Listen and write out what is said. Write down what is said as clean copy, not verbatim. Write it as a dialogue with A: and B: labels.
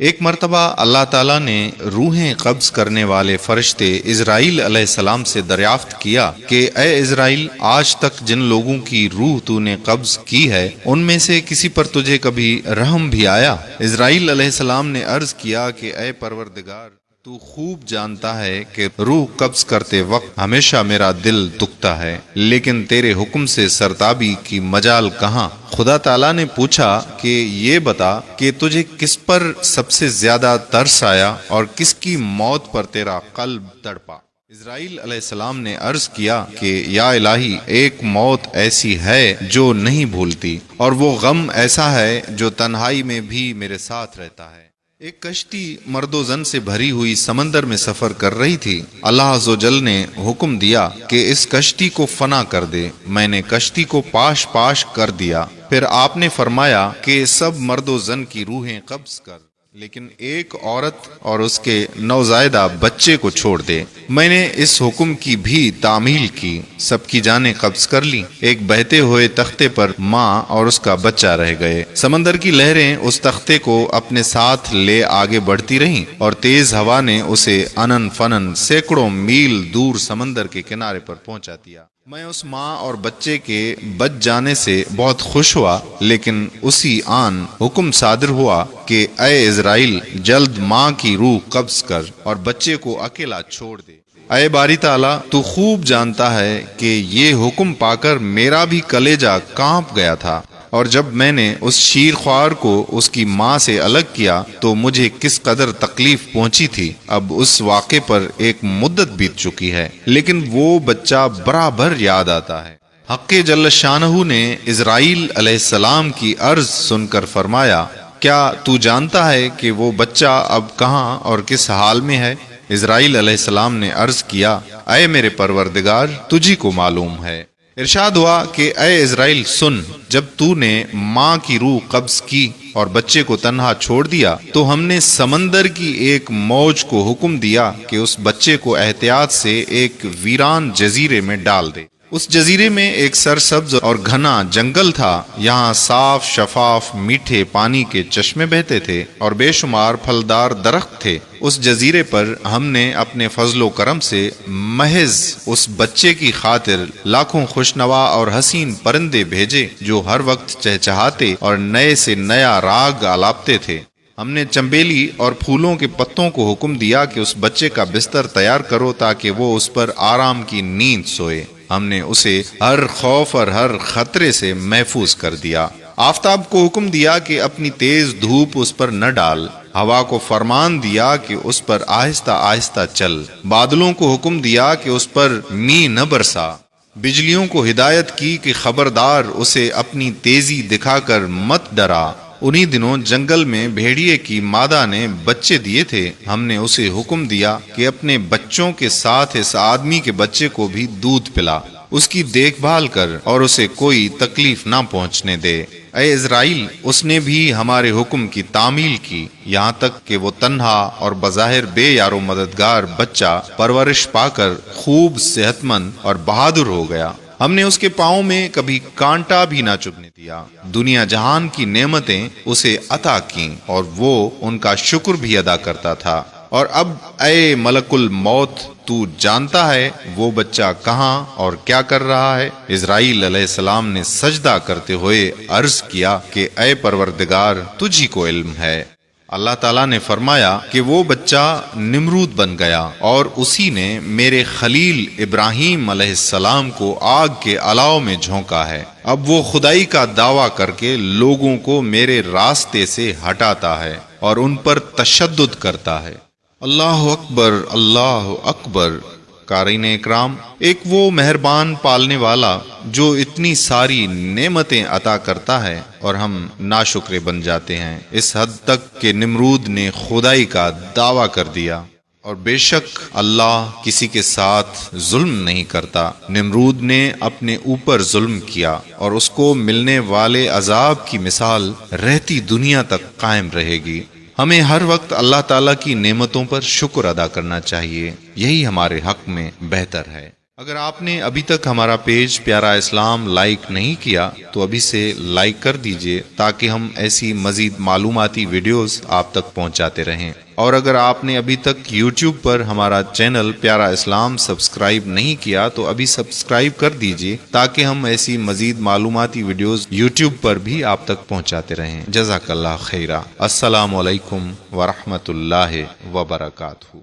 A: ایک مرتبہ اللہ تعالیٰ نے روحیں قبض کرنے والے فرشتے اسرائیل علیہ السلام سے دریافت کیا کہ اے اسرائیل، آج تک جن لوگوں کی روح تو نے قبض کی ہے ان میں سے کسی پر تجھے کبھی رحم بھی آیا؟ اسرائیل علیہ السلام نے عرض کیا کہ اے پروردگار، تو خوب جانتا ہے کہ روح قبض کرتے وقت ہمیشہ میرا دل دکھتا ہے، لیکن تیرے حکم سے سرتابی کی مجال کہاں؟ خدا تعالیٰ نے پوچھا کہ یہ بتا کہ تجھے کس پر سب سے زیادہ ترس آیا اور کس کی موت پر تیرا قلب تڑپا؟ اسرائیل علیہ السلام نے عرض کیا کہ یا الہی، ایک موت ایسی ہے جو نہیں بھولتی، اور وہ غم ایسا ہے جو تنہائی میں بھی میرے ساتھ رہتا ہے۔ ایک کشتی مرد و زن سے بھری ہوئی سمندر میں سفر کر رہی تھی۔ اللہ عز و جل نے حکم دیا کہ اس کشتی کو فنا کر دے۔ میں نے کشتی کو پاش پاش کر دیا۔ پھر آپ نے فرمایا کہ سب مرد و زن کی روحیں قبض کر، لیکن ایک عورت اور اس کے نوزائیدہ بچے کو چھوڑ دے۔ میں نے اس حکم کی بھی تعمیل کی، سب کی جانیں قبض کر لی۔ ایک بہتے ہوئے تختے پر ماں اور اس کا بچہ رہ گئے۔ سمندر کی لہریں اس تختے کو اپنے ساتھ لے آگے بڑھتی رہیں اور تیز ہوا نے اسے انن فنن سینکڑوں میل دور سمندر کے کنارے پر پہنچا دیا۔ میں اس ماں اور بچے کے بچ جانے سے بہت خوش ہوا، لیکن اسی آن حکم صادر ہوا کہ اے اسرائیل، جلد ماں کی روح قبض کر اور بچے کو اکیلا چھوڑ دے۔ اے باری تعالیٰ، تو خوب جانتا ہے کہ یہ حکم پا کر میرا بھی کلیجہ کانپ گیا تھا، اور جب میں نے اس شیر خوار کو اس کی ماں سے الگ کیا تو مجھے کس قدر تکلیف پہنچی تھی۔ اب اس واقعے پر ایک مدت بیت چکی ہے، لیکن وہ بچہ برابر یاد آتا ہے۔ حق جل شانہ نے اسرائیل علیہ السلام کی عرض سن کر فرمایا، کیا تو جانتا ہے کہ وہ بچہ اب کہاں اور کس حال میں ہے؟ اسرائیل علیہ السلام نے عرض کیا، اے میرے پروردگار، تجھی کو معلوم ہے۔ ارشاد ہوا کہ اے اسرائیل سن، جب تو نے ماں کی روح قبض کی اور بچے کو تنہا چھوڑ دیا تو ہم نے سمندر کی ایک موج کو حکم دیا کہ اس بچے کو احتیاط سے ایک ویران جزیرے میں ڈال دے۔ اس جزیرے میں ایک سرسبز اور گھنا جنگل تھا، یہاں صاف شفاف میٹھے پانی کے چشمے بہتے تھے اور بے شمار پھلدار درخت تھے۔ اس جزیرے پر ہم نے اپنے فضل و کرم سے محض اس بچے کی خاطر لاکھوں خوشنوا اور حسین پرندے بھیجے جو ہر وقت چہچہاتے اور نئے سے نیا راگ آلاپتے تھے۔ ہم نے چمبیلی اور پھولوں کے پتوں کو حکم دیا کہ اس بچے کا بستر تیار کرو تاکہ وہ اس پر آرام کی نیند سوئے۔ ہم نے اسے ہر خوف اور ہر خطرے سے محفوظ کر دیا۔ آفتاب کو حکم دیا کہ اپنی تیز دھوپ اس پر نہ ڈال، ہوا کو فرمان دیا کہ اس پر آہستہ آہستہ چل، بادلوں کو حکم دیا کہ اس پر می نہ برسا، بجلیوں کو ہدایت کی کہ خبردار اسے اپنی تیزی دکھا کر مت ڈرا۔ انہی دنوں جنگل میں بھیڑیے کی مادہ نے بچے دیے تھے، ہم نے اسے حکم دیا کہ اپنے بچوں کے ساتھ اس آدمی کے بچے کو بھی دودھ پلا، اس کی دیکھ بھال کر اور اسے کوئی تکلیف نہ پہنچنے دے۔ اے اسرائیل، اس نے بھی ہمارے حکم کی تعمیل کی، یہاں تک کہ وہ تنہا اور بظاہر بے یار و مددگار بچہ پرورش پا کر خوب صحت مند اور بہادر ہو گیا۔ ہم نے اس کے پاؤں میں کبھی کانٹا بھی نہ چبھنے دیا۔ دنیا جہان کی نعمتیں اسے عطا کیں اور وہ ان کا شکر بھی ادا کرتا تھا۔ اور اب اے ملک الموت، تو جانتا ہے وہ بچہ کہاں اور کیا کر رہا ہے؟ اسرائیل علیہ السلام نے سجدہ کرتے ہوئے عرض کیا کہ اے پروردگار، تجھی کو علم ہے۔ اللہ تعالیٰ نے فرمایا کہ وہ بچہ نمرود بن گیا اور اسی نے میرے خلیل ابراہیم علیہ السلام کو آگ کے الاؤ میں جھونکا ہے۔ اب وہ خدائی کا دعویٰ کر کے لوگوں کو میرے راستے سے ہٹاتا ہے اور ان پر تشدد کرتا ہے۔ اللہ اکبر، اللہ اکبر۔ قارئین اکرام، ایک وہ مہربان پالنے والا جو اتنی ساری نعمتیں عطا کرتا ہے اور ہم ناشکرے بن جاتے ہیں، اس حد تک کہ نمرود نے خدائی کا دعویٰ کر دیا۔ اور بے شک اللہ کسی کے ساتھ ظلم نہیں کرتا۔ نمرود نے اپنے اوپر ظلم کیا اور اس کو ملنے والے عذاب کی مثال رہتی دنیا تک قائم رہے گی۔ ہمیں ہر وقت اللہ تعالیٰ کی نعمتوں پر شکر ادا کرنا چاہیے، یہی ہمارے حق میں بہتر ہے۔ اگر آپ نے ابھی تک ہمارا پیج پیارا اسلام لائک نہیں کیا تو ابھی سے لائک کر دیجئے تاکہ ہم ایسی مزید معلوماتی ویڈیوز آپ تک پہنچاتے رہیں۔ اور اگر آپ نے ابھی تک یوٹیوب پر ہمارا چینل پیارا اسلام سبسکرائب نہیں کیا تو ابھی سبسکرائب کر دیجئے تاکہ ہم ایسی مزید معلوماتی ویڈیوز یوٹیوب پر بھی آپ تک پہنچاتے رہیں۔ جزاک اللہ خیرہ۔ السلام علیکم ورحمۃ اللہ وبرکاتہ۔